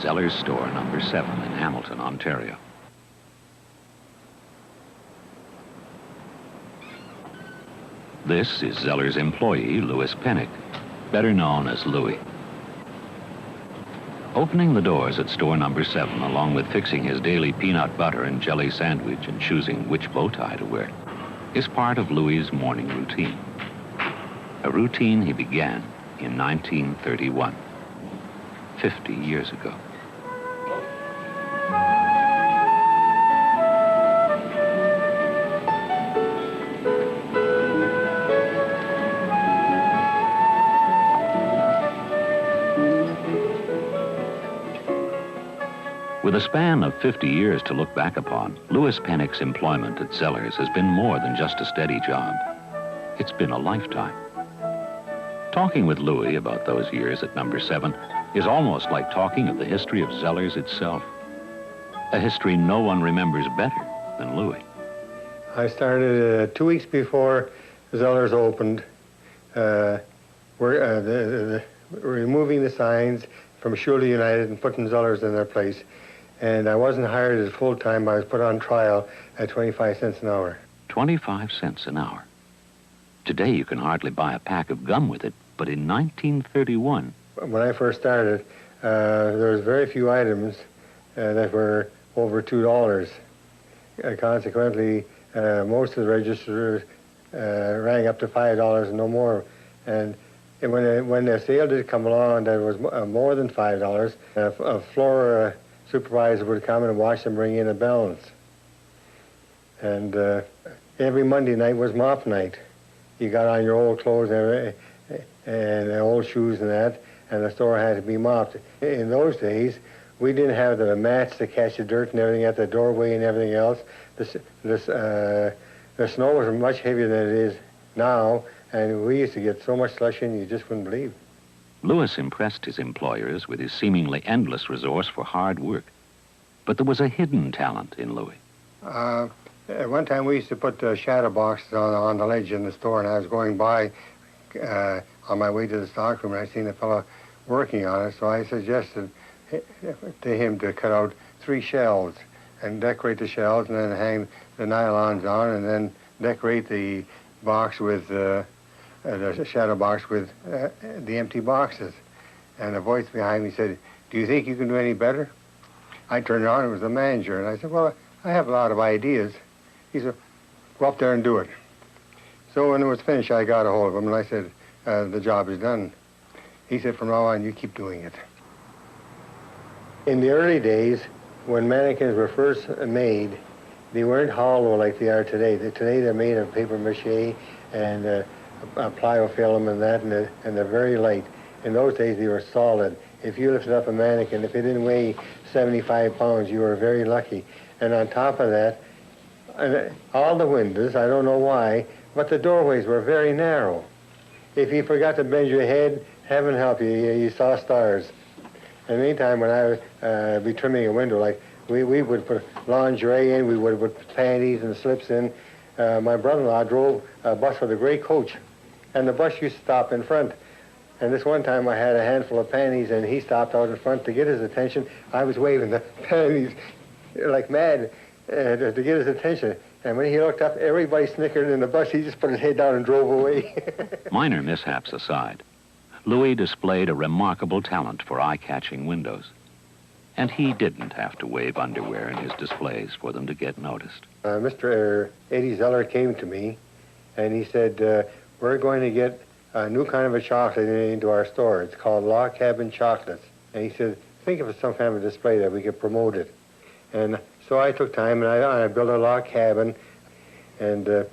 Zellers Store, number 7 in Hamilton, Ontario. This is Zellers employee, Lewis Penick, better known as Louis. Opening the doors at store number 7, along with fixing his daily peanut butter and jelly sandwich and choosing which bow tie to wear, is part of Louis's morning routine. A routine he began in 1931, 50 years ago. With a span of 50 years to look back upon, Lewis Penick's employment at Zellers has been more than just a steady job. It's been a lifetime. Talking with Louis about those years at number 7 is almost like talking of the history of Zellers itself. A history no one remembers better than Louis. I started 2 weeks before Zellers opened, removing the signs from Schule United and putting Zellers in their place. And I wasn't hired as full-time. I was put on trial at 25 cents an hour. 25 cents an hour. Today you can hardly buy a pack of gum with it, but in 1931... When I first started, there was very few items that were over $2. Consequently, most of the registers rang up to $5 and no more. And when the sale did come along that was more than $5, a floor supervisor would come and watch them bring in a balance. And every Monday night was mop night. You got on your old clothes and old shoes and that, and the store had to be mopped. In those days, we didn't have the mats to catch the dirt and everything at the doorway and everything else. The snow was much heavier than it is now, and we used to get so much slush in you just wouldn't believe. Lewis impressed his employers with his seemingly endless resource for hard work. But there was a hidden talent in Louis. At one time, we used to put shadow boxes on the ledge in the store, and I was going by on my way to the stockroom, and I seen a fellow working on it, so I suggested to him to cut out 3 shelves and decorate the shelves and then hang the nylons on and then decorate the box with the shadow box with the empty boxes. And a voice behind me said, "Do you think you can do any better?" I turned around, it was the manager, and I said, "Well, I have a lot of ideas." He said, "Go up there and do it." So when it was finished, I got a hold of him, and I said, "The job is done." He said, "From now on, you keep doing it." In the early days, when mannequins were first made, they weren't hollow like they are today. Today they're made of paper mache and pliofilm and that, and they're very light. In those days, they were solid. If you lifted up a mannequin, if it didn't weigh 75 pounds, you were very lucky. And on top of that, all the windows, I don't know why, but the doorways were very narrow. If you forgot to bend your head, heaven help you, you saw stars. And meantime, when I would be trimming a window, like we would put lingerie in, we would put panties and slips in. My brother-in-law drove a bus with a gray coach, and the bus used to stop in front. And this one time I had a handful of panties, and he stopped out in front to get his attention. I was waving the panties like mad to get his attention. And when he looked up, everybody snickered in the bus. He just put his head down and drove away. Minor mishaps aside, Louis displayed a remarkable talent for eye-catching windows. And he didn't have to wave underwear in his displays for them to get noticed. Mr. Eddie Zeller came to me, and he said, "We're going to get a new kind of a chocolate into our store. It's called Log Cabin Chocolates." And he said, "Think of some kind of a display that we could promote it." And so I took time, and I built a log cabin, and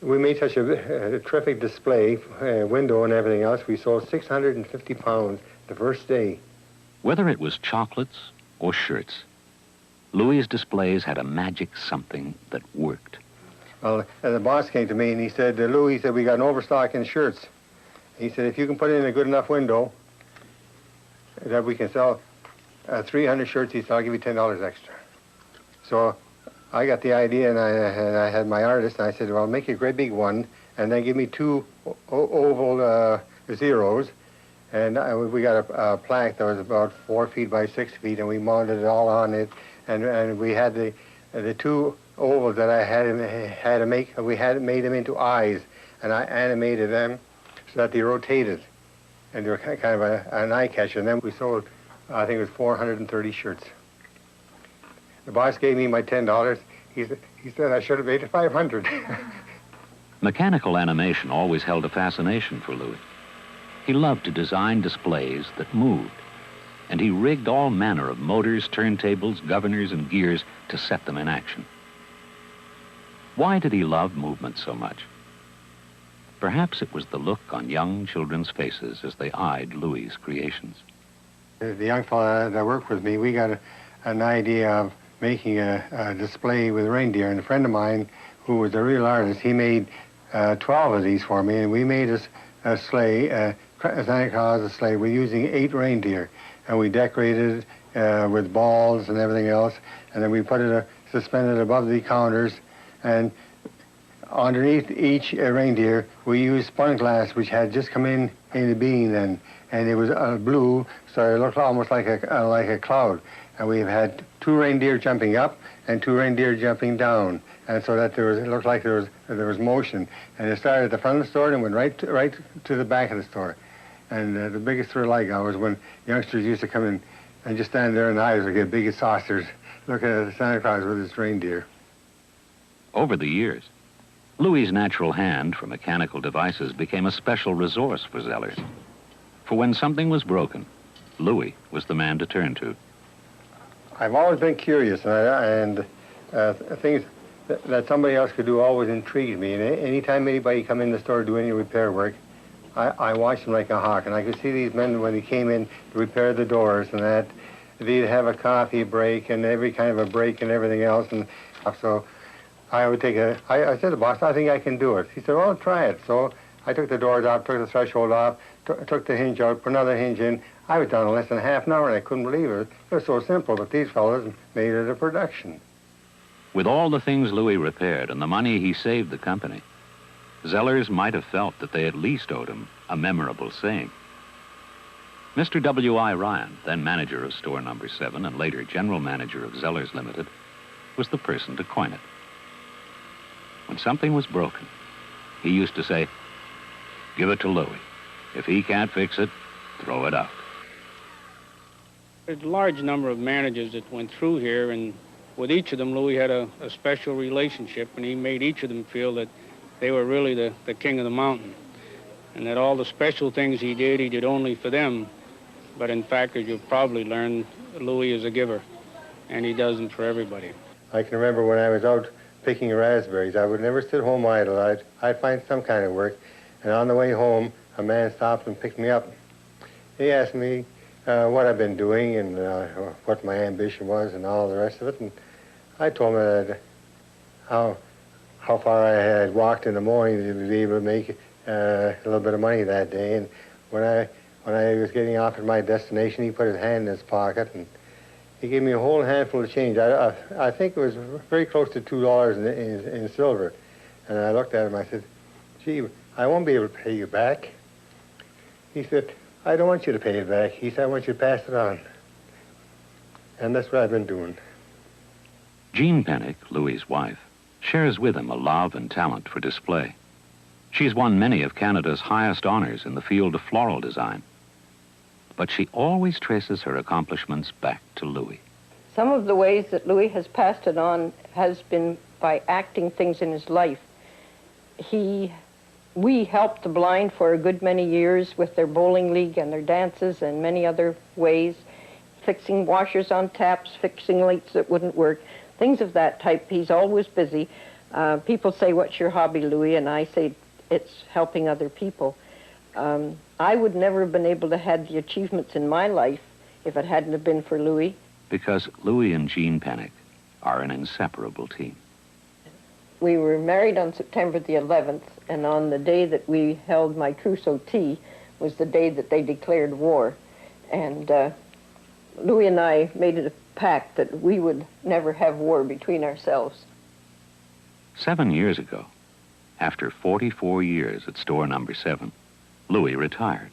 we made such a terrific display, window and everything else. We sold 650 pounds the first day. Whether it was chocolates or shirts, Louis's displays had a magic something that worked. Well, the boss came to me and he said, "Louis," he said, "we got an overstock in shirts." He said, "If you can put in a good enough window that we can sell 300 shirts," he said, "I'll give you $10 extra." So I got the idea, and I had my artist, and I said, "Well, make a great big one, and then give me 2 oval zeros, And we got a plank that was about 4 feet by 6 feet, and we mounted it all on it. And we had the two ovals that I had to make. We had made them into eyes, and I animated them so that they rotated, and they were kind of an eye catcher. And then we sold, I think it was 430 shirts. The boss gave me my $10. He said I should have made it 500. Mechanical animation always held a fascination for Louis. He loved to design displays that moved, and he rigged all manner of motors, turntables, governors, and gears to set them in action. Why did he love movement so much? Perhaps it was the look on young children's faces as they eyed Louis's creations. The young fellow that worked with me, we got an idea of making a display with reindeer, and a friend of mine who was a real artist, he made 12 of these for me, and we made a sleigh, Santa Claus sleigh. We're using 8 reindeer, and we decorated with balls and everything else, and then we put it suspended above the counters, and underneath each reindeer we used spun glass, which had just come into being then, and it was blue, so it looked almost like a cloud. And we've had 2 reindeer jumping up and 2 reindeer jumping down, and so that it looked like there was motion. And it started at the front of the store and went right to the back of the store. And the biggest thrill I got was when youngsters used to come in and just stand there, and the eyes would get big as saucers, looking at Santa Claus with his reindeer. Over the years, Louis's natural hand for mechanical devices became a special resource for Zellers. For when something was broken, Louis was the man to turn to. I've always been curious, and things that somebody else could do always intrigued me. And anytime anybody come in the store to do any repair work, I watched them like a hawk. And I could see these men when they came in to repair the doors and that, they'd have a coffee break and every kind of a break and everything else. And so I would I said to the boss, I think I can do it. He said, well, try it. So I took the doors off, took the threshold off, took the hinge out, put another hinge in. I was done in less than half an hour, and I couldn't believe it. It was so simple, but these fellows made it a production. With all the things Louis repaired and the money he saved the company, Zellers might have felt that they at least owed him a memorable saying. Mr. W.I. Ryan, then manager of store number 7 and later general manager of Zellers Limited, was the person to coin it. When something was broken, he used to say, "Give it to Louis. If he can't fix it, throw it out." There's a large number of managers that went through here, and with each of them, Louis had a special relationship, and he made each of them feel that they were really the king of the mountain, and that all the special things he did only for them. But in fact, as you've probably learned, Louis is a giver, and he does them for everybody. I can remember when I was out picking raspberries, I would never sit home idle. I'd find some kind of work, and on the way home, a man stopped and picked me up. He asked me what I've been doing and what my ambition was and all the rest of it, and I told him that how far I had walked in the morning to be able to make a little bit of money that day. And when I was getting off at my destination, he put his hand in his pocket and he gave me a whole handful of change. I think it was very close to $2 in silver. And I looked at him, I said, "Gee, I won't be able to pay you back." He said, "I don't want you to pay it back." He said, "I want you to pass it on." And that's what I've been doing. Jean Penick, Louis's wife, shares with him a love and talent for display. She's won many of Canada's highest honors in the field of floral design. But she always traces her accomplishments back to Louis. Some of the ways that Louis has passed it on has been by acting things in his life. We helped the blind for a good many years with their bowling league and their dances and many other ways, fixing washers on taps, fixing lights that wouldn't work, things of that type. He's always busy. People say, "What's your hobby, Louis?" And I say, it's helping other people. I would never have been able to have the achievements in my life if it hadn't have been for Louis. Because Louis and Jean Penick are an inseparable team. We were married on September the 11th, and on the day that we held my trousseau tea was the day that they declared war. And Louis and I made it a pact that we would never have war between ourselves. 7 years ago, after 44 years at store number 7, Louis retired.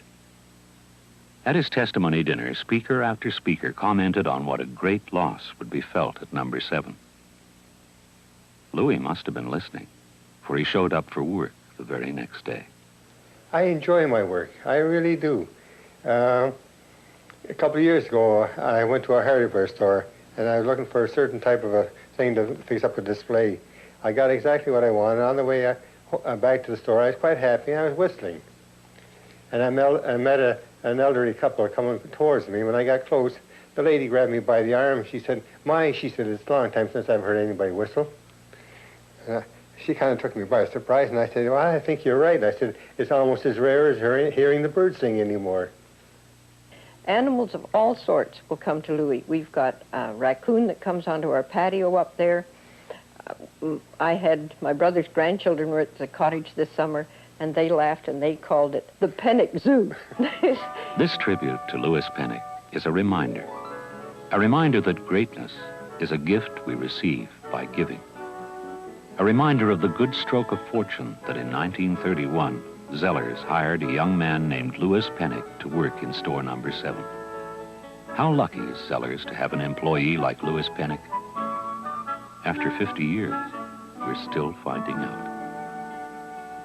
At his testimony dinner, speaker after speaker commented on what a great loss would be felt at number 7. Louis must have been listening, for he showed up for work the very next day. I enjoy my work. I really do. A couple of years ago, I went to a hardware store, and I was looking for a certain type of a thing to fix up a display. I got exactly what I wanted. On the way back to the store, I was quite happy, and I was whistling. And I met an elderly couple coming towards me. When I got close, the lady grabbed me by the arm. She said, she said, it's a long time since I've heard anybody whistle. She kind of took me by surprise, and I said, well, I think you're right. I said, it's almost as rare as hearing the birds sing anymore. Animals of all sorts will come to Louis. We've got a raccoon that comes onto our patio up there. I had my brother's grandchildren were at the cottage this summer, and they laughed and they called it the Penick Zoo. This tribute to Lewis Penick is a reminder that greatness is a gift we receive by giving. A reminder of the good stroke of fortune that in 1931, Zellers hired a young man named Lewis Penick to work in store number 7. How lucky is Zellers to have an employee like Lewis Penick? After 50 years, we're still finding out.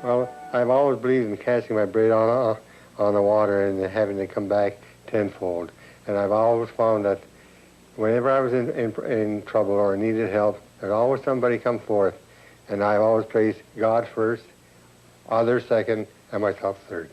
Well, I've always believed in casting my braid on the water and having it come back tenfold. And I've always found that whenever I was in trouble or needed help, there's always somebody come forth. And I've always placed God first, others second, and myself third.